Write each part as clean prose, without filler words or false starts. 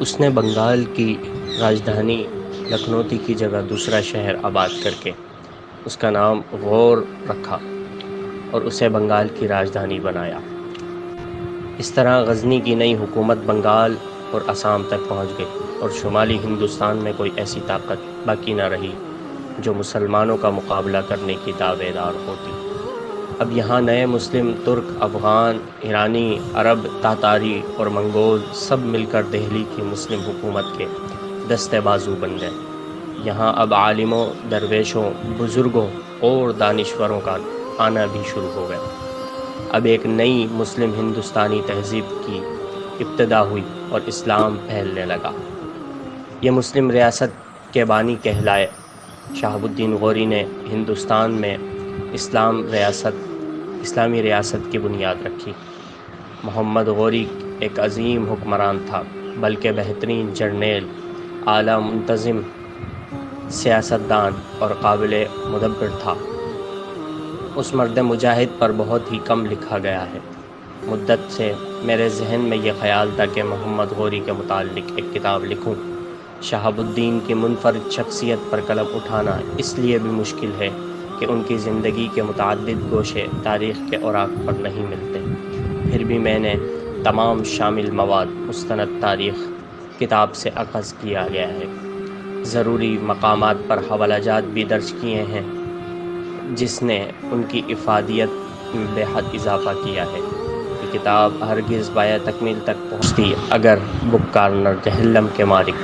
اس نے بنگال کی راجدھانی لکھنوتی کی جگہ دوسرا شہر آباد کر کے اس کا نام غور رکھا اور اسے بنگال کی راجدھانی بنایا۔ اس طرح غزنی کی نئی حکومت بنگال اور آسام تک پہنچ گئی اور شمالی ہندوستان میں کوئی ایسی طاقت باقی نہ رہی جو مسلمانوں کا مقابلہ کرنے کی دعوے دار ہوتی۔ اب یہاں نئے مسلم ترک، افغان، ایرانی، عرب، تاتاری اور منگول سب مل کر دہلی کی مسلم حکومت کے دستے بازو بن گئے۔ یہاں اب عالموں، درویشوں، بزرگوں اور دانشوروں کا آنا بھی شروع ہو گیا۔ اب ایک نئی مسلم ہندوستانی تہذیب کی ابتدا ہوئی اور اسلام پھیلنے لگا۔ یہ مسلم ریاست کے بانی کہلائے۔ شہاب الدین غوری نے ہندوستان میں اسلامی ریاست کی بنیاد رکھی۔ محمد غوری ایک عظیم حکمران تھا، بلکہ بہترین جرنیل، اعلیٰ منتظم، سیاستدان اور قابل مدبر تھا۔ اس مرد مجاہد پر بہت ہی کم لکھا گیا ہے۔ مدت سے میرے ذہن میں یہ خیال تھا کہ محمد غوری کے متعلق ایک کتاب لکھوں۔ شہاب الدین کی منفرد شخصیت پر قلم اٹھانا اس لیے بھی مشکل ہے کہ ان کی زندگی کے متعدد گوشے تاریخ کے اوراق پر نہیں ملتے۔ پھر بھی میں نے تمام شامل مواد مستند تاریخ کتاب سے اخذ کیا گیا ہے۔ ضروری مقامات پر حوالہ جات بھی درج کیے ہیں، جس نے ان کی افادیت میں بے حد اضافہ کیا ہے۔ یہ کتاب ہرگز بائے تکمیل تک پہنچتی اگر بک کارنر جہلم کے مالک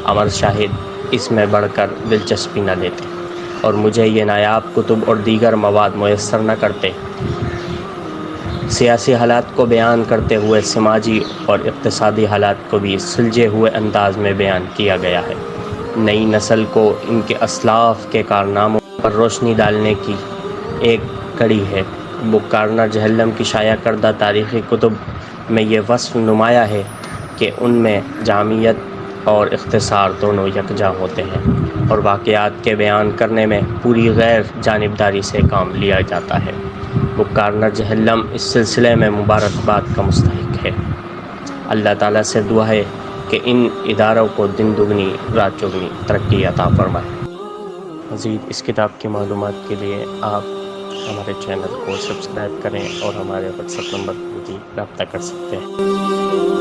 امر شاہد اس میں بڑھ کر دلچسپی نہ لیتے اور مجھے یہ نایاب کتب اور دیگر مواد میسر نہ کرتے۔ سیاسی حالات کو بیان کرتے ہوئے سماجی اور اقتصادی حالات کو بھی سلجھے ہوئے انداز میں بیان کیا گیا ہے۔ نئی نسل کو ان کے اسلاف کے کارناموں پر روشنی ڈالنے کی ایک کڑی ہے۔ بک کارنر جہلم کی شائع کردہ تاریخی کتب میں یہ وصف نمایاں ہے کہ ان میں جامعیت اور اختصار دونوں یکجا ہوتے ہیں اور واقعات کے بیان کرنے میں پوری غیر جانبداری سے کام لیا جاتا ہے۔ بک کارنر جہلم اس سلسلے میں مبارکباد کا مستحق ہے۔ اللہ تعالیٰ سے دعا ہے کہ ان اداروں کو دن دگنی رات چوگنی ترقی عطا فرمائے۔ مزید اس کتاب کی معلومات کے لیے آپ ہمارے چینل کو سبسکرائب کریں اور ہمارے واٹس ایپ نمبر پر بھی رابطہ کر سکتے ہیں۔